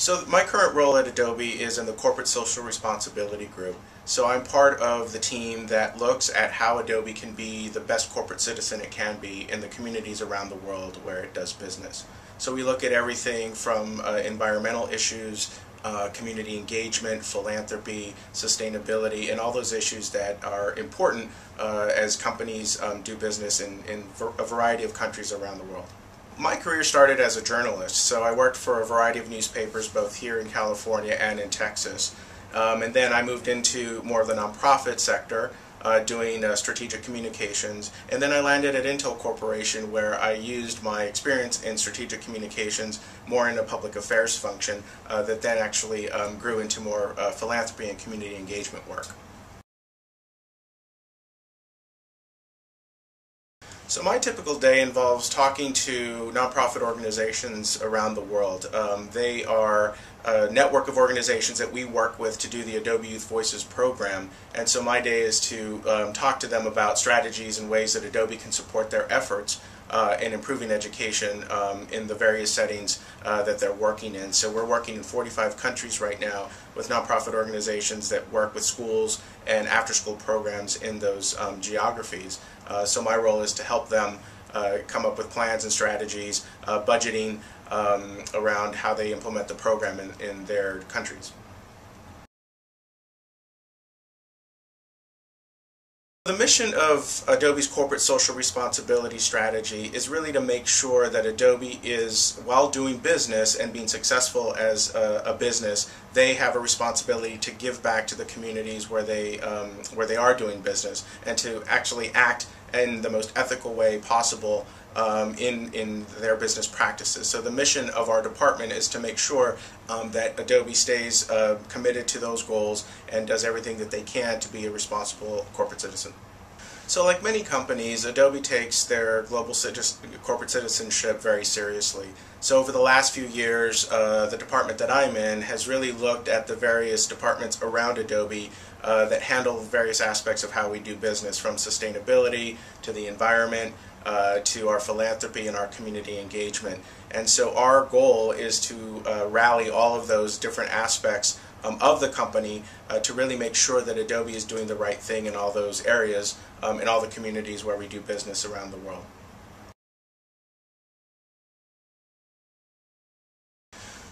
So my current role at Adobe is in the Corporate Social Responsibility Group. So I'm part of the team that looks at how Adobe can be the best corporate citizen it can be in the communities around the world where it does business. So we look at everything from environmental issues, community engagement, philanthropy, sustainability, and all those issues that are important as companies do business in a variety of countries around the world. My career started as a journalist, so I worked for a variety of newspapers both here in California and in Texas. And then I moved into more of the nonprofit sector, doing strategic communications, and then I landed at Intel Corporation, where I used my experience in strategic communications more in a public affairs function that then actually grew into more philanthropy and community engagement work. So my typical day involves talking to nonprofit organizations around the world. They are a network of organizations that we work with to do the Adobe Youth Voices program, and so my day is to talk to them about strategies and ways that Adobe can support their efforts in improving education in the various settings that they're working in. So we're working in 45 countries right now with nonprofit organizations that work with schools and after-school programs in those geographies. So my role is to help them come up with plans and strategies, budgeting around how they implement the program in their countries. The mission of Adobe's corporate social responsibility strategy is really to make sure that Adobe is, while doing business and being successful as a business, they have a responsibility to give back to the communities where they are doing business and to actually act in the most ethical way possible in their business practices. So the mission of our department is to make sure that Adobe stays committed to those goals and does everything that they can to be a responsible corporate citizen. So like many companies, Adobe takes their global corporate citizenship very seriously. So over the last few years, the department that I'm in has really looked at the various departments around Adobe that handle various aspects of how we do business, from sustainability to the environment, to our philanthropy and our community engagement. And so our goal is to rally all of those different aspects of the company to really make sure that Adobe is doing the right thing in all those areas in all the communities where we do business around the world.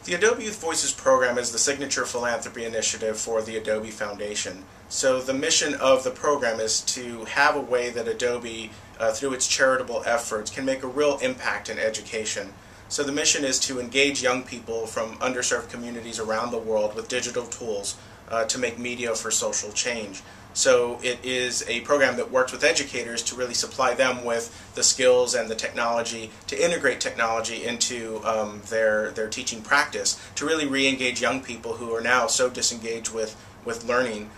The Adobe Youth Voices program is the signature philanthropy initiative for the Adobe Foundation. So the mission of the program is to have a way that Adobe, through its charitable efforts, can make a real impact in education. So the mission is to engage young people from underserved communities around the world with digital tools to make media for social change. So it is a program that works with educators to really supply them with the skills and the technology to integrate technology into their teaching practice to really re-engage young people who are now so disengaged with learning.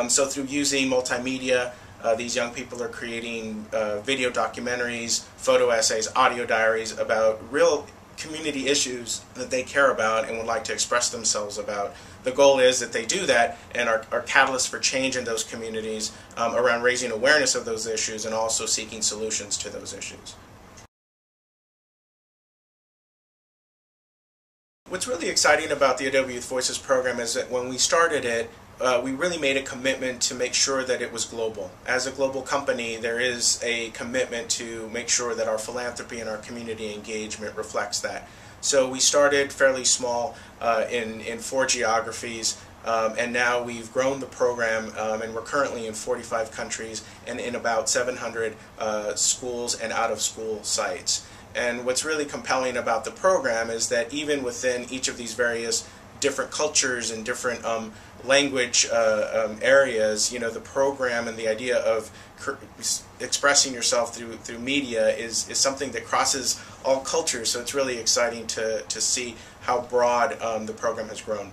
So through using multimedia, these young people are creating video documentaries, photo essays, audio diaries about real community issues that they care about and would like to express themselves about. The goal is that they do that and are catalysts for change in those communities around raising awareness of those issues and also seeking solutions to those issues. What's really exciting about the Adobe Youth Voices program is that when we started it, we really made a commitment to make sure that it was global. As a global company, there is a commitment to make sure that our philanthropy and our community engagement reflects that. So we started fairly small in 4 geographies, and now we've grown the program, and we're currently in 45 countries and in about 700 schools and out-of-school sites. And what's really compelling about the program is that even within each of these various different cultures and different language areas, you know, the program and the idea of expressing yourself through media is something that crosses all cultures. So it's really exciting to see how broad the program has grown.